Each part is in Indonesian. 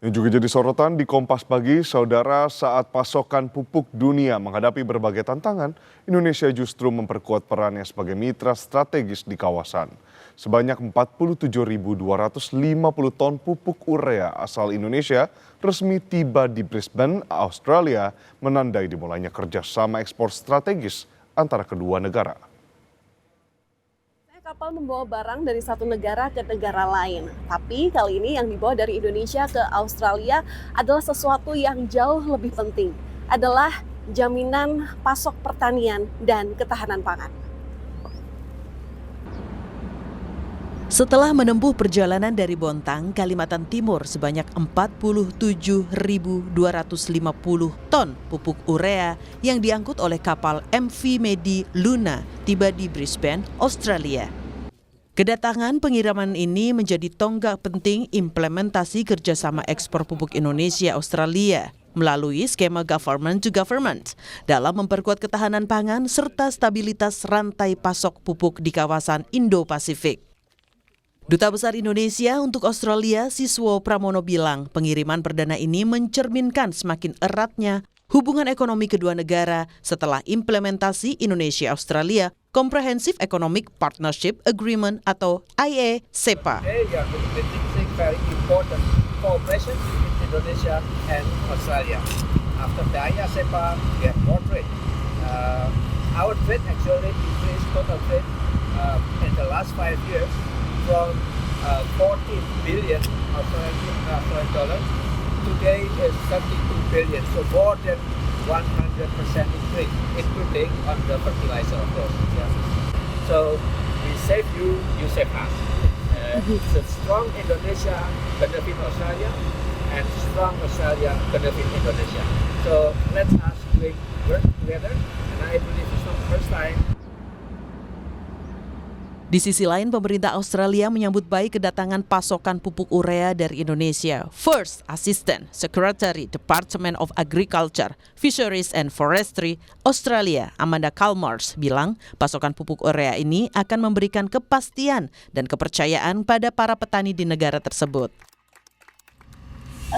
Yang juga jadi sorotan di Kompas Pagi, saudara, saat pasokan pupuk dunia menghadapi berbagai tantangan, Indonesia justru memperkuat perannya sebagai mitra strategis di kawasan. Sebanyak 47.250 ton pupuk urea asal Indonesia resmi tiba di Brisbane, Australia, menandai dimulainya kerjasama ekspor strategis antara kedua negara. Kapal membawa barang dari satu negara ke negara lain. Tapi kali ini yang dibawa dari Indonesia ke Australia adalah sesuatu yang jauh lebih penting. Adalah jaminan pasok pertanian dan ketahanan pangan. Setelah menempuh perjalanan dari Bontang, Kalimantan Timur sebanyak 47.250 ton pupuk urea yang diangkut oleh kapal MV Medi Luna tiba di Brisbane, Australia. Kedatangan pengiriman ini menjadi tonggak penting implementasi kerjasama ekspor pupuk Indonesia-Australia melalui skema government to government dalam memperkuat ketahanan pangan serta stabilitas rantai pasok pupuk di kawasan Indo-Pasifik. Duta Besar Indonesia untuk Australia, Siswo Pramono bilang, pengiriman perdana ini mencerminkan semakin eratnya hubungan ekonomi kedua negara setelah implementasi Indonesia-Australia Comprehensive Economic Partnership Agreement atau IA-CEPA. Very important cooperation between Indonesia and Australia. After the IA-CEPA, we have more trade. Our trade actually increased total trade in the last 5 years from 14 billion Australian dollars. Today is 32 billion, so more than 100% increase, including on the fertilizer, of course. Yeah. So we save you, you save us. It's a strong Indonesia benefit Australia, and strong Australia benefit Indonesia. So let us work together, and I believe it's not the first time. Di sisi lain, pemerintah Australia menyambut baik kedatangan pasokan pupuk urea dari Indonesia. First Assistant Secretary Department of Agriculture, Fisheries and Forestry Australia, Amanda Chalmers, bilang pasokan pupuk urea ini akan memberikan kepastian dan kepercayaan pada para petani di negara tersebut.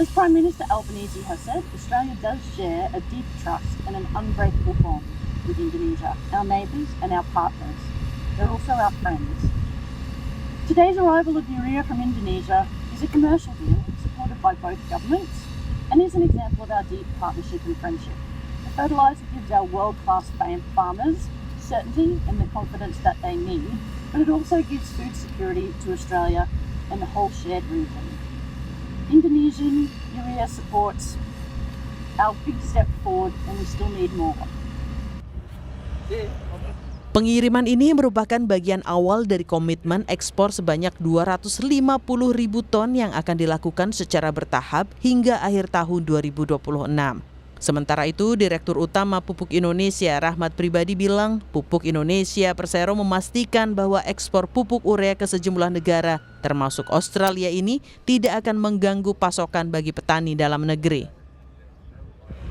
As Prime Minister Albanese has said, Australia does share a deep trust and an unbreakable bond with Indonesia, our neighbours and our partners. They're also our friends. Today's arrival of urea from Indonesia is a commercial deal supported by both governments and is an example of our deep partnership and friendship. The fertiliser gives our world-class farmers certainty and the confidence that they need, but it also gives food security to Australia and the whole shared region. Indonesian urea supports our big step forward, and we still need more. Pengiriman ini merupakan bagian awal dari komitmen ekspor sebanyak 250.000 ton yang akan dilakukan secara bertahap hingga akhir tahun 2026. Sementara itu, Direktur Utama Pupuk Indonesia Rahmat Pribadi bilang, Pupuk Indonesia Persero memastikan bahwa ekspor pupuk urea ke sejumlah negara, termasuk Australia ini, tidak akan mengganggu pasokan bagi petani dalam negeri.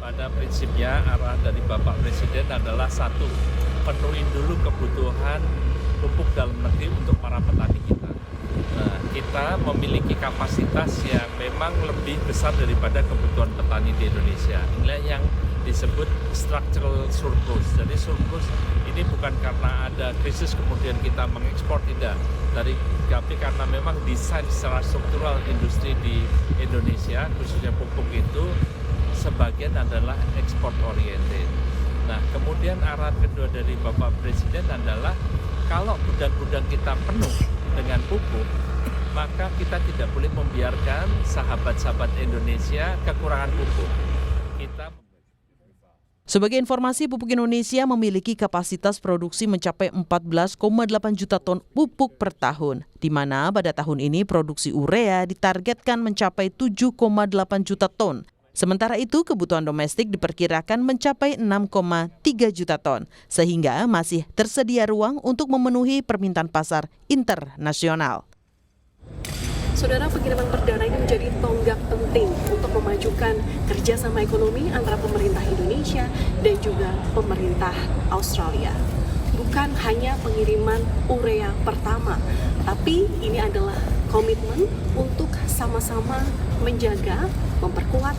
Pada prinsipnya arah dari Bapak Presiden adalah satu, penuhin dulu kebutuhan pupuk dalam negeri untuk para petani kita. Nah, kita memiliki kapasitas yang memang lebih besar daripada kebutuhan petani di Indonesia. Inilah yang disebut structural surplus. Jadi surplus ini bukan karena ada krisis kemudian kita mengekspor, tidak. Tapi karena memang desain secara struktural industri di Indonesia, khususnya pupuk itu, sebagian adalah ekspor oriented. Nah, kemudian arahan kedua dari Bapak Presiden adalah kalau gudang-gudang kita penuh dengan pupuk, maka kita tidak boleh membiarkan sahabat-sahabat Indonesia kekurangan pupuk. Sebagai informasi, Pupuk Indonesia memiliki kapasitas produksi mencapai 14,8 juta ton pupuk per tahun, di mana pada tahun ini produksi urea ditargetkan mencapai 7,8 juta ton. Sementara itu, kebutuhan domestik diperkirakan mencapai 6,3 juta ton, sehingga masih tersedia ruang untuk memenuhi permintaan pasar internasional. Saudara, pengiriman perdana ini menjadi tonggak penting untuk memajukan kerjasama ekonomi antara pemerintah Indonesia dan juga pemerintah Australia. Bukan hanya pengiriman urea pertama, tapi ini adalah komitmen untuk sama-sama menjaga, memperkuat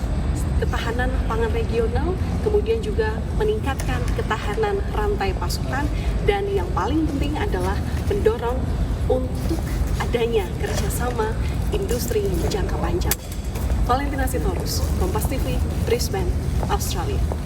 ketahanan pangan regional, kemudian juga meningkatkan ketahanan rantai pasokan, dan yang paling penting adalah mendorong untuk adanya kerjasama industri jangka panjang. Valentina Sitorus, Kompas TV, Brisbane, Australia.